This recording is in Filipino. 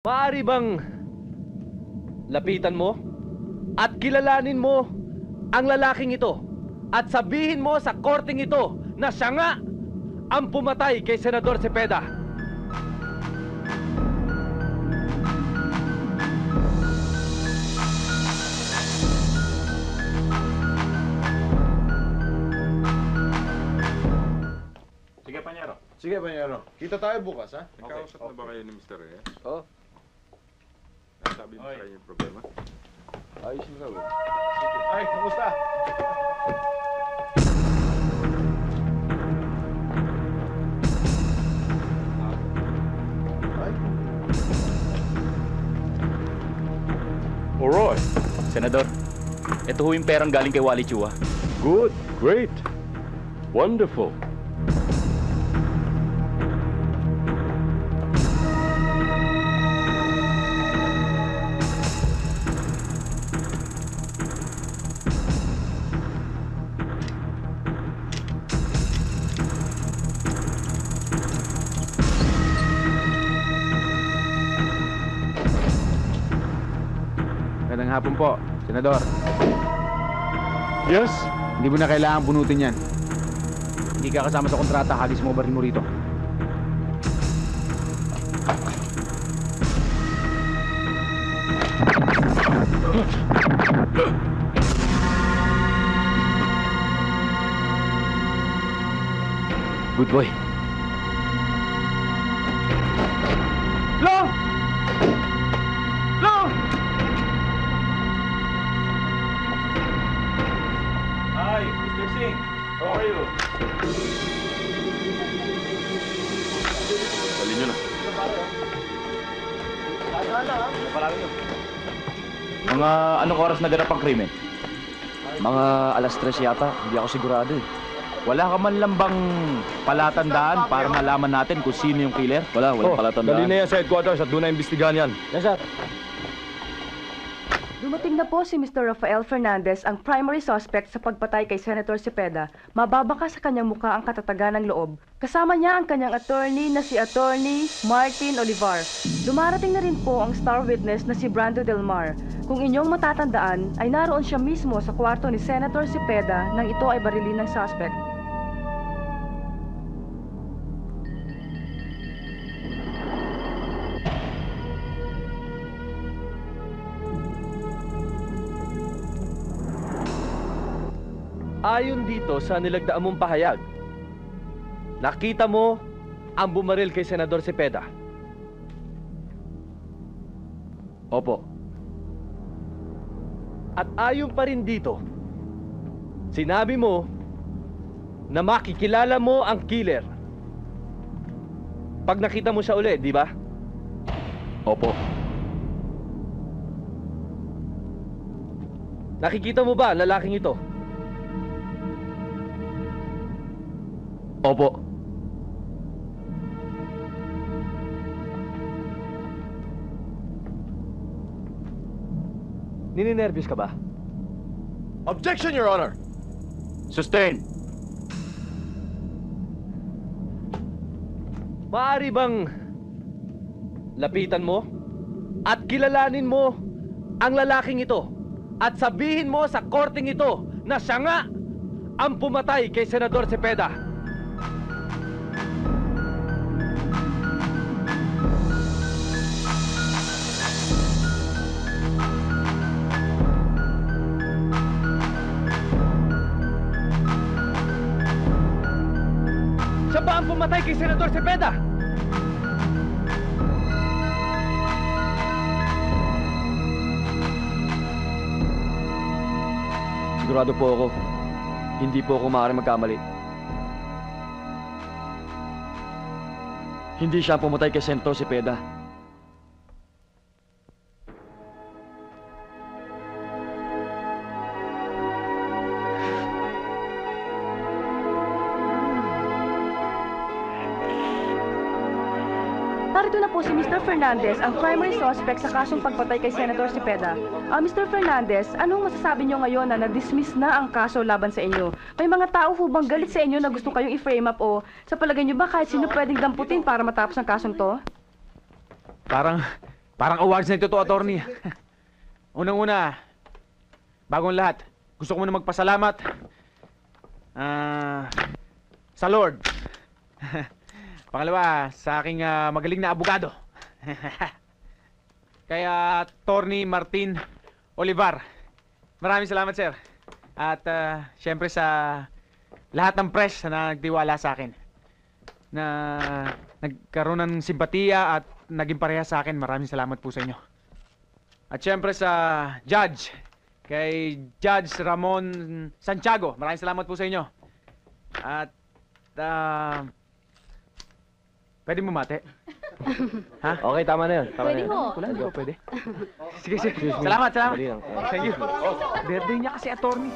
Maaari bang lapitan mo at kilalanin mo ang lalaking ito at sabihin mo sa korteng ito na siya nga ang pumatay kay Senador Cepeda? Sige, Panyero. Sige, Panyero. Kita tayo bukas, ha? Nagkausap na ba kayo ni Mr. Reyes? Oo. Sabi mo sa kanya yung problema? Ayos mo raw. Ay, kamusta? Ay. Alright. Senador, ito ho yung perang galing kay Wally Chua. Good, great, wonderful. Magandang hapon po, Senador. Yes? Hindi mo na kailangan bunutin yan. Hindi ka kasama sa kontrata, hagis mo baril mo rito. Good boy. Long! Long! Hi, Mr. Singh. How are you? Dali nyo na. Mga anong oras naganap ang krimen? Mga alas 3 yata, hindi ako sigurado eh. Wala ka man lang bang palatandaan para malaman natin kung sino yung killer? Walang palatandaan. Dali na yan sa headquarters at doon na imbestigahan yan. Yes, sir. Dumating na po si Mr. Rafael Fernandez, ang primary suspect sa pagpatay kay Senator Cepeda. Mababaka sa kanyang mukha ang katatagan ng loob. Kasama niya ang kanyang attorney na si Attorney Martin Olivar. Dumarating na rin po ang star witness na si Brando Del Mar. Kung inyong matatandaan, ay naroon siya mismo sa kwarto ni Senator Cepeda nang ito ay barilin ng suspect. Ayon dito sa nilagdaan mong pahayag, nakita mo ang bumaril kay Senador Cepeda. Opo. At ayon pa rin dito, sinabi mo na makikilala mo ang killer pag nakita mo siya uli, di ba? Opo. Nakikita mo ba ang lalaking ito? Opo. Nininervyos ka ba? Objection, Your Honor! Sustain. Maaari bang lapitan mo at kilalanin mo ang lalaking ito at sabihin mo sa korteng ito na siya nga ang pumatay kay Senador Cepeda? Siya ba ang pumatay kay Senador Cepeda? Sigurado po ako. Hindi po ako maaaring magkamali. Hindi siya ang pumatay kay Senator Cepeda. Narito na po si Mr. Fernandez, ang primary suspect sa kasong pagpatay kay Senator Cepeda. Mr. Fernandez, anong masasabi niyo ngayon na na-dismiss na ang kaso laban sa inyo? May mga tao po bang galit sa inyo na gusto kayong i-frame up o sa palagay niyo ba kahit sino pwedeng damputin para matapos ang kasong to? Parang Parang awards na ito to, attorney. Unang-una, bagong lahat, gusto ko muna magpasalamat sa Lord. Pangalawa, sa aking magaling na abogado. Kaya Attorney Martin Olivar. Maraming salamat, sir. At syempre sa lahat ng press na nagtiwala sa akin. Na nagkaroon ng simpatiya at naging pareha sa akin. Maraming salamat po sa inyo. At syempre sa judge, kay Judge Ramon Santiago. Maraming salamat po sa inyo. At pwede mo mate? Ha? Okay, tama na yun. Tama Pwede na yun. ho. Wala, hindi ko pwede. Sige, sige. Salamat, salamat. Dali lang. Thank you. Birthday niya kasi, attorney.